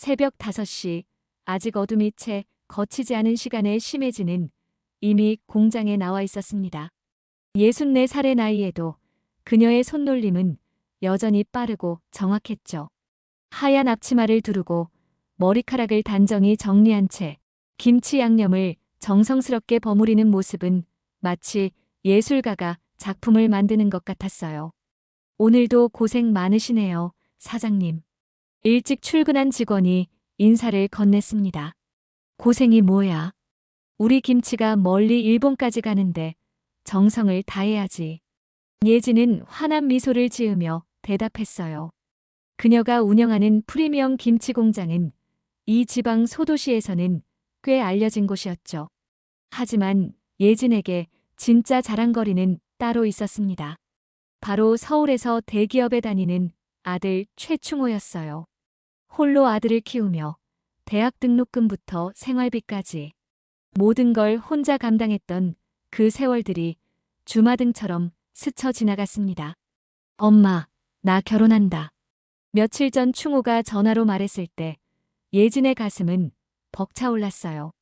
새벽 5시, 아직 어둠이 채 거치지 않은 시간에 심혜진은 이미 공장에 나와 있었습니다. 64살의 나이에도 그녀의 손놀림은 여전히 빠르고 정확했죠. 하얀 앞치마를 두르고 머리카락을 단정히 정리한 채 김치 양념을 정성스럽게 버무리는 모습은 마치 예술가가 작품을 만드는 것 같았어요. 오늘도 고생 많으시네요, 사장님. 일찍 출근한 직원이 인사를 건넸습니다. 고생이 뭐야? 우리 김치가 멀리 일본까지 가는데 정성을 다해야지. 예진은 환한 미소를 지으며 대답했어요. 그녀가 운영하는 프리미엄 김치 공장은 이 지방 소도시에서는 꽤 알려진 곳이었죠. 하지만 예진에게 진짜 자랑거리는 따로 있었습니다. 바로 서울에서 대기업에 다니는 아들 최충호였어요. 홀로 아들을 키우며 대학 등록금부터 생활비까지 모든 걸 혼자 감당했던 그 세월들이 주마등처럼 스쳐 지나갔습니다. 엄마, 나 결혼한다. 며칠 전 충호가 전화로 말했을 때 예진의 가슴은 벅차올랐어요.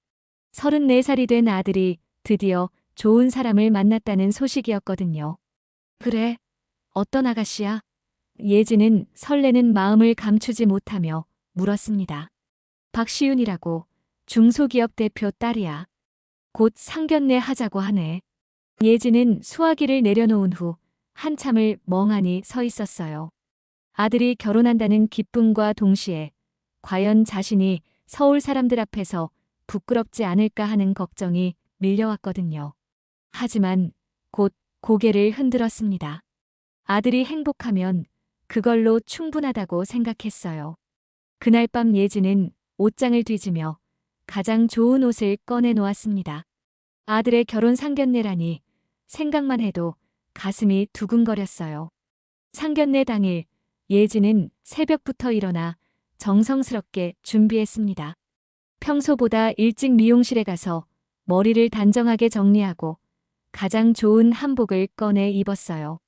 34살이 된 아들이 드디어 좋은 사람을 만났다는 소식이었거든요. 그래? 어떤 아가씨야? 예진은 설레는 마음을 감추지 못하며 물었습니다. 박시윤이라고 중소기업 대표 딸이야. 곧 상견례 하자고 하네. 예진은 수화기를 내려놓은 후 한참을 멍하니 서 있었어요. 아들이 결혼한다는 기쁨과 동시에 과연 자신이 서울 사람들 앞에서 부끄럽지 않을까 하는 걱정이 밀려왔거든요. 하지만 곧 고개를 흔들었습니다. 아들이 행복하면 그걸로 충분하다고 생각했어요. 그날 밤 예진은 옷장을 뒤지며 가장 좋은 옷을 꺼내 놓았습니다. 아들의 결혼 상견례라니 생각만 해도 가슴이 두근거렸어요. 상견례 당일 예진은 새벽부터 일어나 정성스럽게 준비했습니다. 평소보다 일찍 미용실에 가서 머리를 단정하게 정리하고 가장 좋은 한복을 꺼내 입었어요.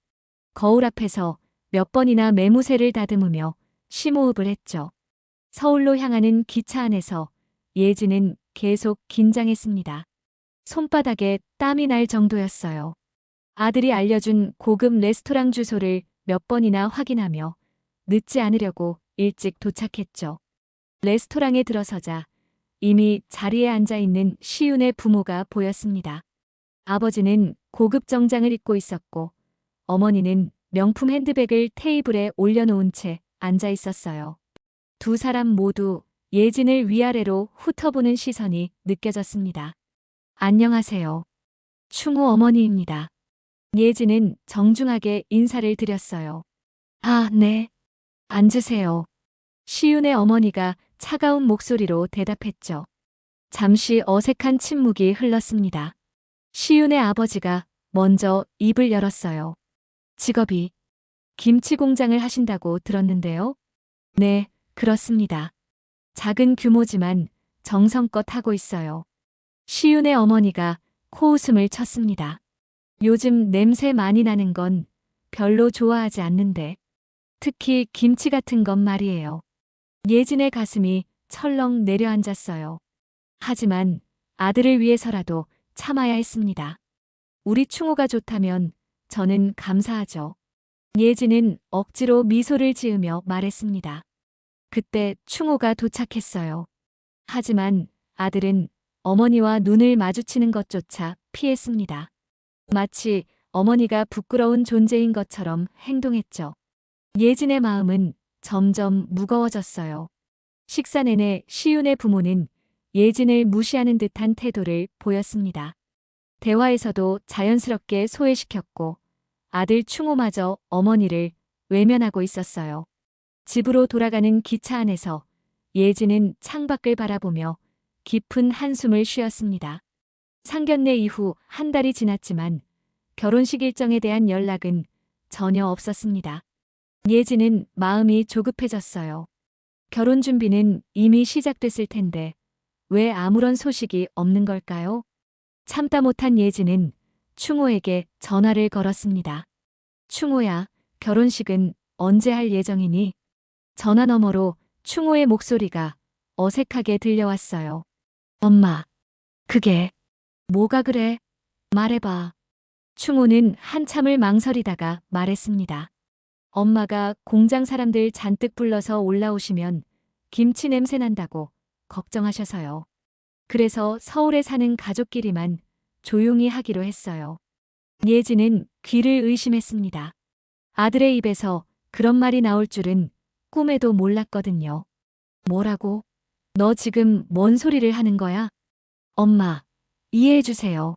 거울 앞에서 몇 번이나 매무새를 다듬으며 심호흡을 했죠. 서울로 향하는 기차 안에서 예진은 계속 긴장했습니다. 손바닥에 땀이 날 정도였어요. 아들이 알려준 고급 레스토랑 주소를 몇 번이나 확인하며 늦지 않으려고 일찍 도착했죠. 레스토랑에 들어서자 이미 자리에 앉아 있는 시윤의 부모가 보였습니다. 아버지는 고급 정장을 입고 있었고 어머니는 명품 핸드백을 테이블에 올려놓은 채 앉아 있었어요. 두 사람 모두 예진을 위아래로 훑어보는 시선이 느껴졌습니다. 안녕하세요. 충호 어머니입니다. 예진은 정중하게 인사를 드렸어요. 아, 네. 앉으세요. 시윤의 어머니가 차가운 목소리로 대답했죠. 잠시 어색한 침묵이 흘렀습니다. 시윤의 아버지가 먼저 입을 열었어요. 직업이 김치 공장을 하신다고 들었는데요. 네, 그렇습니다. 작은 규모지만 정성껏 하고 있어요. 시윤의 어머니가 코웃음을 쳤습니다. 요즘 냄새 많이 나는 건 별로 좋아하지 않는데 특히 김치 같은 건 말이에요. 예진의 가슴이 철렁 내려앉았어요. 하지만 아들을 위해서라도 참아야 했습니다. 우리 충호가 좋다면 저는 감사하죠. 예진은 억지로 미소를 지으며 말했습니다. 그때 충호가 도착했어요. 하지만 아들은 어머니와 눈을 마주치는 것조차 피했습니다. 마치 어머니가 부끄러운 존재인 것처럼 행동했죠. 예진의 마음은 점점 무거워졌어요. 식사 내내 시윤의 부모는 예진을 무시하는 듯한 태도를 보였습니다. 대화에서도 자연스럽게 소외시켰고 아들 충호마저 어머니를 외면하고 있었어요. 집으로 돌아가는 기차 안에서 예진은 창밖을 바라보며 깊은 한숨을 쉬었습니다. 상견례 이후 한 달이 지났지만 결혼식 일정에 대한 연락은 전혀 없었습니다. 예진은 마음이 조급해졌어요. 결혼 준비는 이미 시작됐을 텐데 왜 아무런 소식이 없는 걸까요? 참다 못한 예진은 충호에게 전화를 걸었습니다. 충호야, 결혼식은 언제 할 예정이니? 전화 너머로 충호의 목소리가 어색하게 들려왔어요. 엄마, 그게 뭐가 그래? 말해봐. 충호는 한참을 망설이다가 말했습니다. 엄마가 공장 사람들 잔뜩 불러서 올라오시면 김치 냄새 난다고 걱정하셔서요. 그래서 서울에 사는 가족끼리만 조용히 하기로 했어요. 예지는 귀를 의심했습니다. 아들의 입에서 그런 말이 나올 줄은 꿈에도 몰랐거든요. 뭐라고? 너 지금 뭔 소리를 하는 거야? 엄마, 이해해 주세요.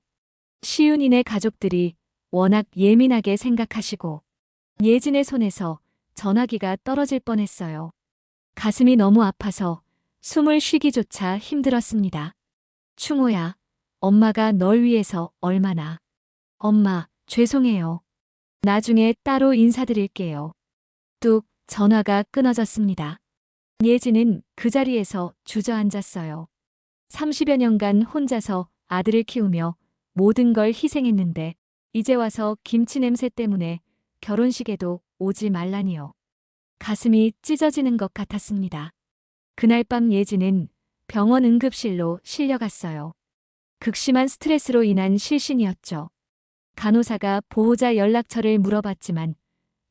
시윤이네 가족들이 워낙 예민하게 생각하시고 예진의 손에서 전화기가 떨어질 뻔했어요. 가슴이 너무 아파서 숨을 쉬기조차 힘들었습니다. 충호야, 엄마가 널 위해서 얼마나. 엄마, 죄송해요. 나중에 따로 인사드릴게요. 뚝, 전화가 끊어졌습니다. 예진은 그 자리에서 주저앉았어요. 30여 년간 혼자서 아들을 키우며 모든 걸 희생했는데 이제 와서 김치 냄새 때문에 결혼식에도 오지 말라니요. 가슴이 찢어지는 것 같았습니다. 그날 밤 예진은 병원 응급실로 실려갔어요. 극심한 스트레스로 인한 실신이었죠. 간호사가 보호자 연락처를 물어봤지만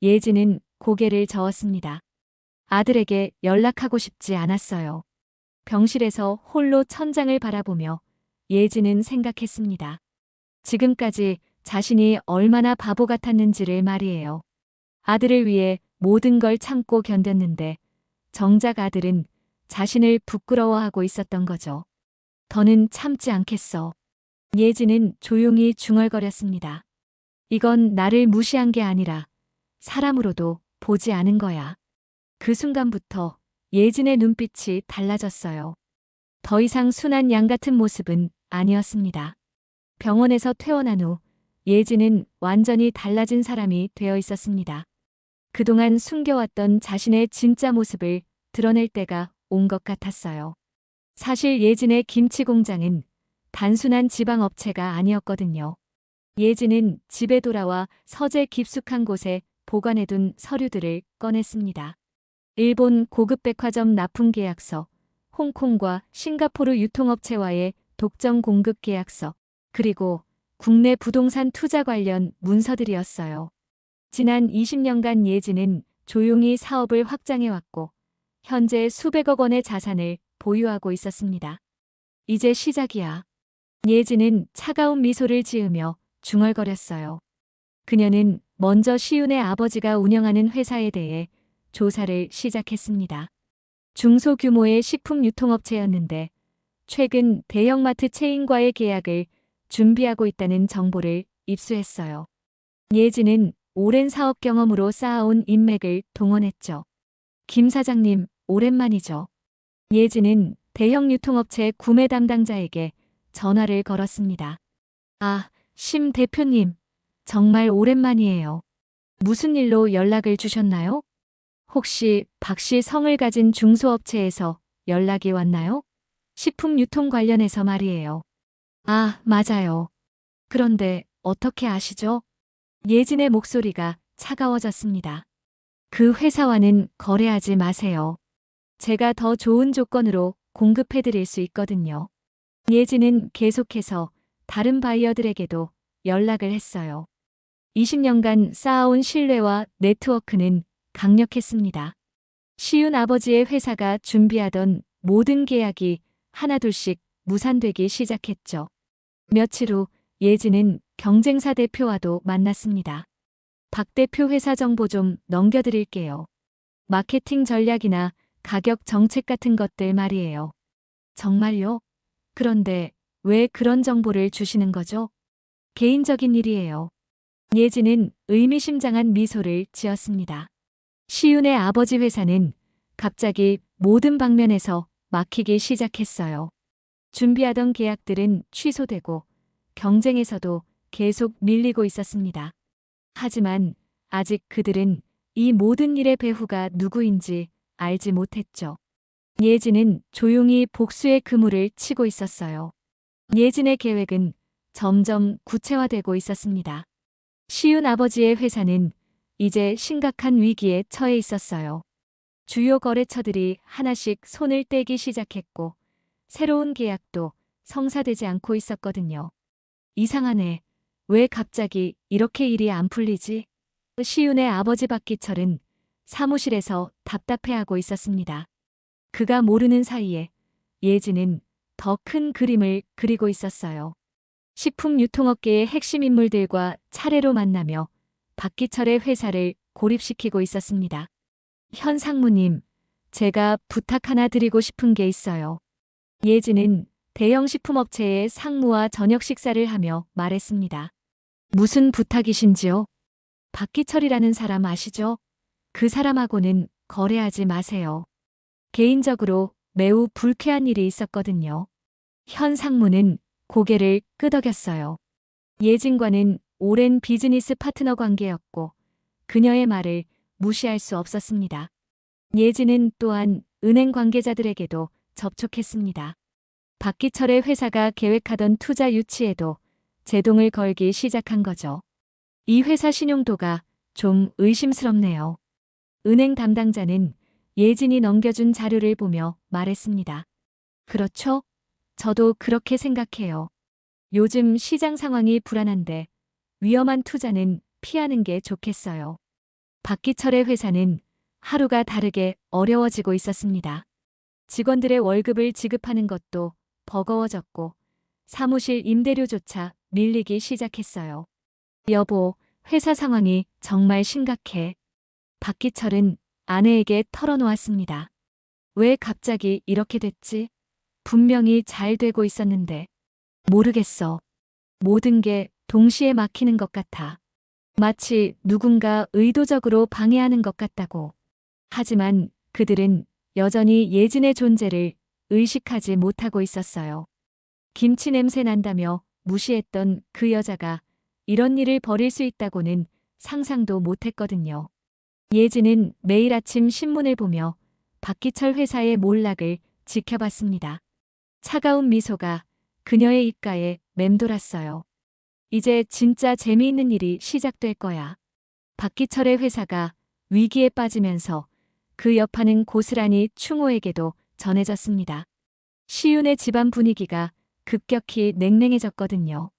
예진은 고개를 저었습니다. 아들에게 연락하고 싶지 않았어요. 병실에서 홀로 천장을 바라보며 예진은 생각했습니다. 지금까지 자신이 얼마나 바보 같았는지를 말이에요. 아들을 위해 모든 걸 참고 견뎠는데 정작 아들은 자신을 부끄러워하고 있었던 거죠. 더는 참지 않겠어. 예진은 조용히 중얼거렸습니다. 이건 나를 무시한 게 아니라 사람으로도 보지 않은 거야. 그 순간부터 예진의 눈빛이 달라졌어요. 더 이상 순한 양 같은 모습은 아니었습니다. 병원에서 퇴원한 후 예진은 완전히 달라진 사람이 되어 있었습니다. 그동안 숨겨왔던 자신의 진짜 모습을 드러낼 때가 온 것 같았어요. 사실 예진의 김치 공장은 단순한 지방업체가 아니었거든요. 예진은 집에 돌아와 서재 깊숙한 곳에 보관해둔 서류들을 꺼냈습니다. 일본 고급 백화점 납품 계약서, 홍콩과 싱가포르 유통업체와의 독점 공급 계약서, 그리고 국내 부동산 투자 관련 문서들이었어요. 지난 20년간 예진은 조용히 사업을 확장해왔고 현재 수백억 원의 자산을 보유하고 있었습니다. 이제 시작이야. 예진은 차가운 미소를 지으며 중얼거렸어요. 그녀는 먼저 시윤의 아버지가 운영하는 회사에 대해 조사를 시작했습니다. 중소규모의 식품 유통업체였는데 최근 대형마트 체인과의 계약을 준비하고 있다는 정보를 입수했어요. 예진은 오랜 사업 경험으로 쌓아온 인맥을 동원했죠. 김 사장님, 오랜만이죠. 예진은 대형 유통업체 구매 담당자에게 전화를 걸었습니다. 아, 심 대표님, 정말 오랜만이에요. 무슨 일로 연락을 주셨나요? 혹시 박 씨 성을 가진 중소업체에서 연락이 왔나요? 식품 유통 관련해서 말이에요. 아, 맞아요. 그런데 어떻게 아시죠? 예진의 목소리가 차가워졌습니다. 그 회사와는 거래하지 마세요. 제가 더 좋은 조건으로 공급해드릴 수 있거든요. 예진은 계속해서 다른 바이어들에게도 연락을 했어요. 20년간 쌓아온 신뢰와 네트워크는 강력했습니다. 시윤 아버지의 회사가 준비하던 모든 계약이 하나둘씩 무산되기 시작했죠. 며칠 후 예진은 경쟁사 대표와도 만났습니다. 박 대표 회사 정보 좀 넘겨드릴게요. 마케팅 전략이나 가격 정책 같은 것들 말이에요. 정말요? 그런데 왜 그런 정보를 주시는 거죠? 개인적인 일이에요. 예진은 의미심장한 미소를 지었습니다. 시윤의 아버지 회사는 갑자기 모든 방면에서 막히기 시작했어요. 준비하던 계약들은 취소되고 경쟁에서도 계속 밀리고 있었습니다. 하지만 아직 그들은 이 모든 일의 배후가 누구인지 알지 못했죠. 예진은 조용히 복수의 그물을 치고 있었어요. 예진의 계획은 점점 구체화되고 있었습니다. 시윤 아버지의 회사는 이제 심각한 위기에 처해 있었어요. 주요 거래처들이 하나씩 손을 떼기 시작했고 새로운 계약도 성사되지 않고 있었거든요. 이상하네. 왜 갑자기 이렇게 일이 안 풀리지? 시윤의 아버지 박기철은 사무실에서 답답해하고 있었습니다. 그가 모르는 사이에 예진은 더 큰 그림을 그리고 있었어요. 식품 유통업계의 핵심 인물들과 차례로 만나며 박기철의 회사를 고립시키고 있었습니다. 현 상무님, 제가 부탁 하나 드리고 싶은 게 있어요. 예진은 대형 식품업체의 상무와 저녁 식사를 하며 말했습니다. 무슨 부탁이신지요? 박기철이라는 사람 아시죠? 그 사람하고는 거래하지 마세요. 개인적으로 매우 불쾌한 일이 있었거든요. 현 상무는 고개를 끄덕였어요. 예진과는 오랜 비즈니스 파트너 관계였고 그녀의 말을 무시할 수 없었습니다. 예진은 또한 은행 관계자들에게도 접촉했습니다. 박기철의 회사가 계획하던 투자 유치에도 제동을 걸기 시작한 거죠. 이 회사 신용도가 좀 의심스럽네요. 은행 담당자는 예진이 넘겨준 자료를 보며 말했습니다. 그렇죠? 저도 그렇게 생각해요. 요즘 시장 상황이 불안한데 위험한 투자는 피하는 게 좋겠어요. 박기철의 회사는 하루가 다르게 어려워지고 있었습니다. 직원들의 월급을 지급하는 것도 버거워졌고 사무실 임대료조차 밀리기 시작했어요. 여보, 회사 상황이 정말 심각해. 박기철은 아내에게 털어놓았습니다. 왜 갑자기 이렇게 됐지? 분명히 잘 되고 있었는데. 모르겠어. 모든 게 동시에 막히는 것 같아. 마치 누군가 의도적으로 방해하는 것 같다고. 하지만 그들은 여전히 예진의 존재를 의식하지 못하고 있었어요. 김치 냄새 난다며 무시했던 그 여자가 이런 일을 벌일 수 있다고는 상상도 못했거든요. 예진은 매일 아침 신문을 보며 박기철 회사의 몰락을 지켜봤습니다. 차가운 미소가 그녀의 입가에 맴돌았어요. 이제 진짜 재미있는 일이 시작될 거야. 박기철의 회사가 위기에 빠지면서 그 여파는 고스란히 충호에게도 전해졌습니다. 시윤의 집안 분위기가 급격히 냉랭해졌거든요.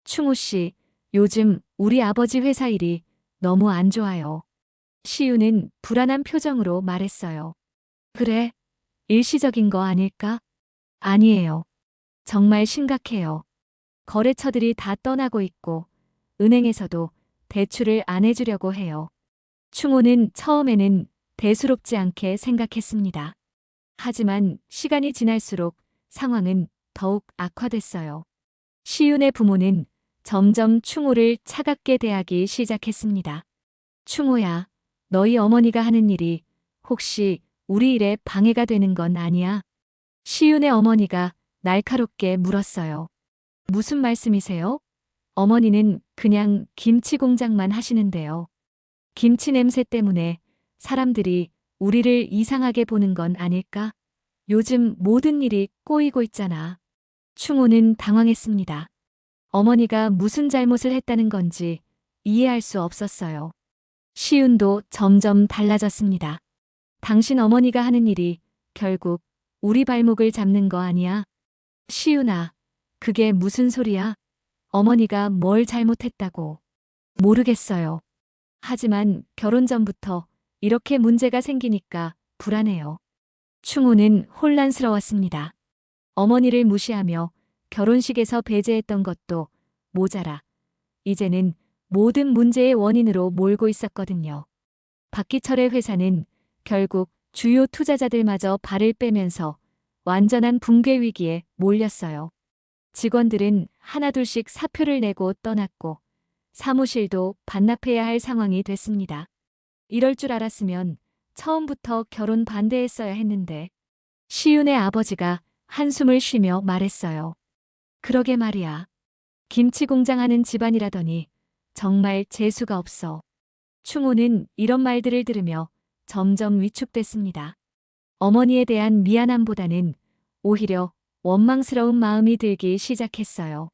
충호 씨, 요즘 우리 아버지 회사 일이 너무 안 좋아요. 시윤은 불안한 표정으로 말했어요. 그래? 일시적인 거 아닐까? 아니에요. 정말 심각해요. 거래처들이 다 떠나고 있고 은행에서도 대출을 안 해주려고 해요. 충호는 처음에는 대수롭지 않게 생각했습니다. 하지만 시간이 지날수록 상황은 더욱 악화됐어요. 시윤의 부모는 점점 충호를 차갑게 대하기 시작했습니다. 충호야, 너희 어머니가 하는 일이 혹시 우리 일에 방해가 되는 건 아니야? 시윤의 어머니가 날카롭게 물었어요. 무슨 말씀이세요? 어머니는 그냥 김치 공장만 하시는데요. 김치 냄새 때문에 사람들이 우리를 이상하게 보는 건 아닐까? 요즘 모든 일이 꼬이고 있잖아. 충호는 당황했습니다. 어머니가 무슨 잘못을 했다는 건지 이해할 수 없었어요. 시윤도 점점 달라졌습니다. 당신 어머니가 하는 일이 결국 우리 발목을 잡는 거 아니야? 시윤아, 그게 무슨 소리야? 어머니가 뭘 잘못했다고? 모르겠어요. 하지만 결혼 전부터 이렇게 문제가 생기니까 불안해요. 충호는 혼란스러웠습니다. 어머니를 무시하며 결혼식에서 배제했던 것도 모자라 이제는 모든 문제의 원인으로 몰고 있었거든요. 박기철의 회사는 결국 주요 투자자들마저 발을 빼면서 완전한 붕괴 위기에 몰렸어요. 직원들은 하나둘씩 사표를 내고 떠났고 사무실도 반납해야 할 상황이 됐습니다. 이럴 줄 알았으면 처음부터 결혼 반대했어야 했는데 시윤의 아버지가 한숨을 쉬며 말했어요. 그러게 말이야. 김치 공장하는 집안이라더니 정말 재수가 없어. 충호는 이런 말들을 들으며 점점 위축됐습니다. 어머니에 대한 미안함보다는 오히려 원망스러운 마음이 들기 시작했어요.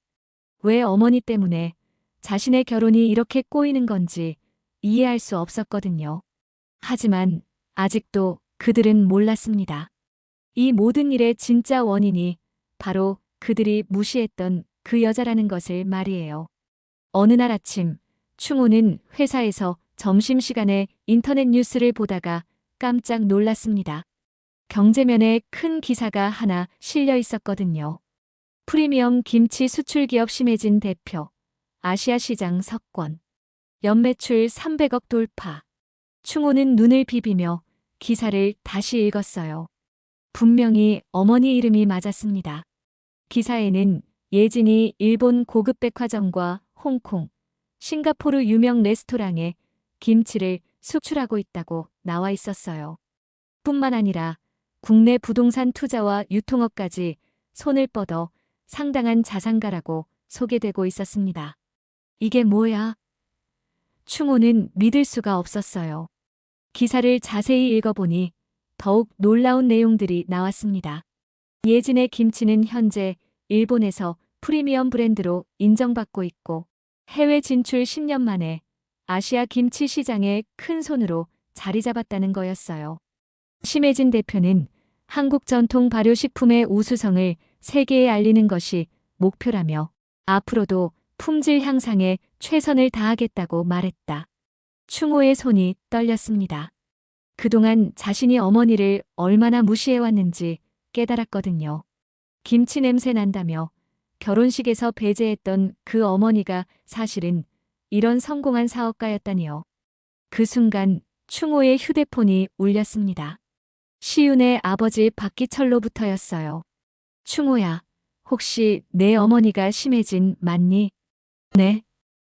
왜 어머니 때문에 자신의 결혼이 이렇게 꼬이는 건지 이해할 수 없었거든요. 하지만 아직도 그들은 몰랐습니다. 이 모든 일의 진짜 원인이 바로 그들이 무시했던 그 여자라는 것을 말이에요. 어느 날 아침, 충호는 회사에서 점심시간에 인터넷 뉴스를 보다가 깜짝 놀랐습니다. 경제면에 큰 기사가 하나 실려 있었거든요. 프리미엄 김치 수출 기업 심해진 대표, 아시아 시장 석권, 연매출 300억 돌파. 충호는 눈을 비비며 기사를 다시 읽었어요. 분명히 어머니 이름이 맞았습니다. 기사에는 예진이 일본 고급 백화점과 홍콩, 싱가포르 유명 레스토랑에 김치를 수출하고 있다고 나와 있었어요. 뿐만 아니라 국내 부동산 투자와 유통업까지 손을 뻗어 상당한 자산가라고 소개되고 있었습니다. 이게 뭐야? 충호는 믿을 수가 없었어요. 기사를 자세히 읽어보니 더욱 놀라운 내용들이 나왔습니다. 예진의 김치는 현재 일본에서 프리미엄 브랜드로 인정받고 있고 해외 진출 10년 만에 아시아 김치 시장에 큰 손으로 자리 잡았다는 거였어요. 심혜진 대표는 한국 전통 발효식품의 우수성을 세계에 알리는 것이 목표라며 앞으로도 품질 향상에 최선을 다하겠다고 말했다. 충호의 손이 떨렸습니다. 그동안 자신이 어머니를 얼마나 무시해왔는지 깨달았거든요. 김치 냄새 난다며 결혼식에서 배제했던 그 어머니가 사실은 이런 성공한 사업가였다니요. 그 순간 충호의 휴대폰이 울렸습니다. 시윤의 아버지 박기철로부터였어요. 충호야, 혹시 내 어머니가 심해진 맞니? 네,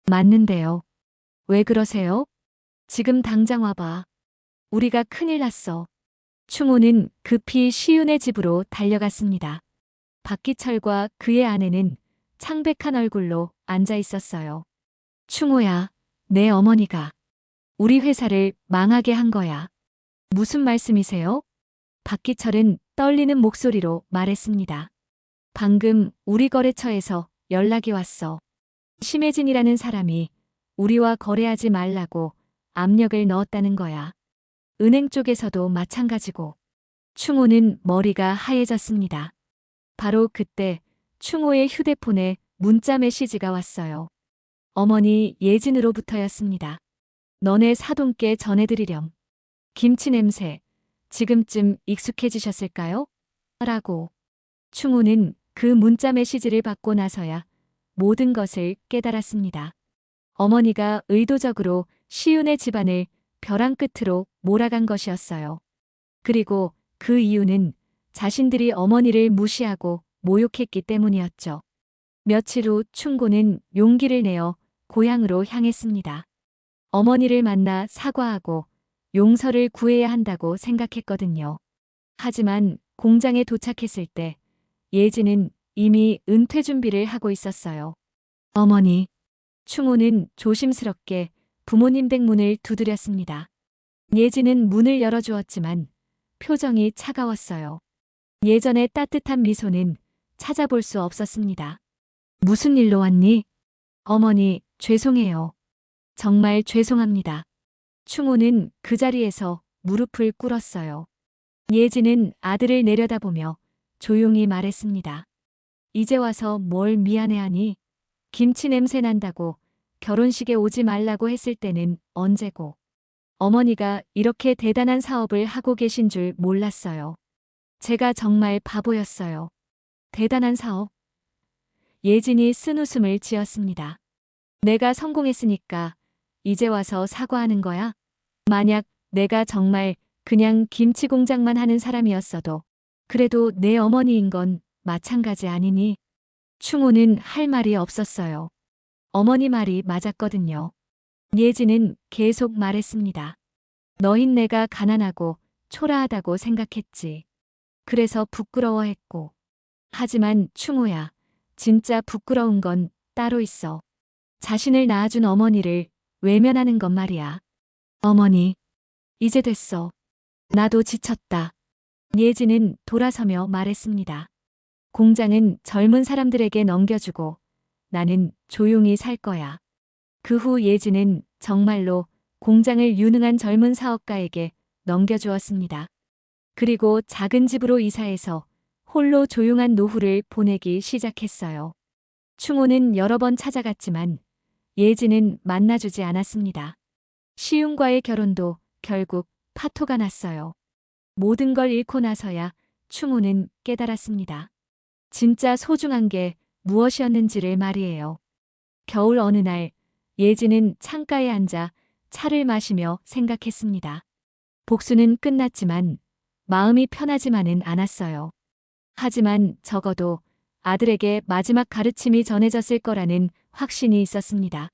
맞는데요. 왜 그러세요? 지금 당장 와봐. 우리가 큰일 났어. 충호는 급히 시윤의 집으로 달려갔습니다. 박기철과 그의 아내는 창백한 얼굴로 앉아 있었어요. 충호야, 내 어머니가 우리 회사를 망하게 한 거야. 무슨 말씀이세요? 박기철은 떨리는 목소리로 말했습니다. 방금 우리 거래처에서 연락이 왔어. 심혜진이라는 사람이 우리와 거래하지 말라고 압력을 넣었다는 거야. 은행 쪽에서도 마찬가지고. 충호는 머리가 하얘졌습니다. 바로 그때 충호의 휴대폰에 문자 메시지가 왔어요. 어머니 예진으로부터였습니다. 너네 사돈께 전해드리렴. 김치 냄새, 지금쯤 익숙해지셨을까요? 라고. 충호는 그 문자 메시지를 받고 나서야 모든 것을 깨달았습니다. 어머니가 의도적으로 시윤의 집안을 벼랑 끝으로 몰아간 것이었어요. 그리고 그 이유는 자신들이 어머니를 무시하고 모욕했기 때문이었죠. 며칠 후 충고는 용기를 내어 고향으로 향했습니다. 어머니를 만나 사과하고 용서를 구해야 한다고 생각했거든요. 하지만 공장에 도착했을 때 예진은 이미 은퇴 준비를 하고 있었어요. 어머니, 충호는 조심스럽게 부모님 댁 문을 두드렸습니다. 예진은 문을 열어주었지만 표정이 차가웠어요. 예전의 따뜻한 미소는 찾아볼 수 없었습니다. 무슨 일로 왔니? 어머니, 죄송해요. 정말 죄송합니다. 충호는 그 자리에서 무릎을 꿇었어요. 예진은 아들을 내려다보며 조용히 말했습니다. 이제 와서 뭘 미안해하니? 김치 냄새 난다고 결혼식에 오지 말라고 했을 때는 언제고. 어머니가 이렇게 대단한 사업을 하고 계신 줄 몰랐어요. 제가 정말 바보였어요. 대단한 사업? 예진이 쓴웃음을 지었습니다. 내가 성공했으니까 이제 와서 사과하는 거야? 만약 내가 정말 그냥 김치 공장만 하는 사람이었어도 그래도 내 어머니인 건 마찬가지 아니니? 충호는 할 말이 없었어요. 어머니 말이 맞았거든요. 예진은 계속 말했습니다. 너흰 내가 가난하고 초라하다고 생각했지. 그래서 부끄러워했고. 하지만 충호야, 진짜 부끄러운 건 따로 있어. 자신을 낳아준 어머니를 외면하는 것 말이야. 어머니, 이제 됐어. 나도 지쳤다. 예진은 돌아서며 말했습니다. 공장은 젊은 사람들에게 넘겨주고 나는 조용히 살 거야. 그 후 예진은 정말로 공장을 유능한 젊은 사업가에게 넘겨주었습니다. 그리고 작은 집으로 이사해서 홀로 조용한 노후를 보내기 시작했어요. 충호는 여러 번 찾아갔지만 예지는 만나주지 않았습니다. 시윤과의 결혼도 결국 파토가 났어요. 모든 걸 잃고 나서야 충호는 깨달았습니다. 진짜 소중한 게 무엇이었는지를 말이에요. 겨울 어느 날 예지는 창가에 앉아 차를 마시며 생각했습니다. 복수는 끝났지만 마음이 편하지만은 않았어요. 하지만 적어도 아들에게 마지막 가르침이 전해졌을 거라는 확신이 있었습니다.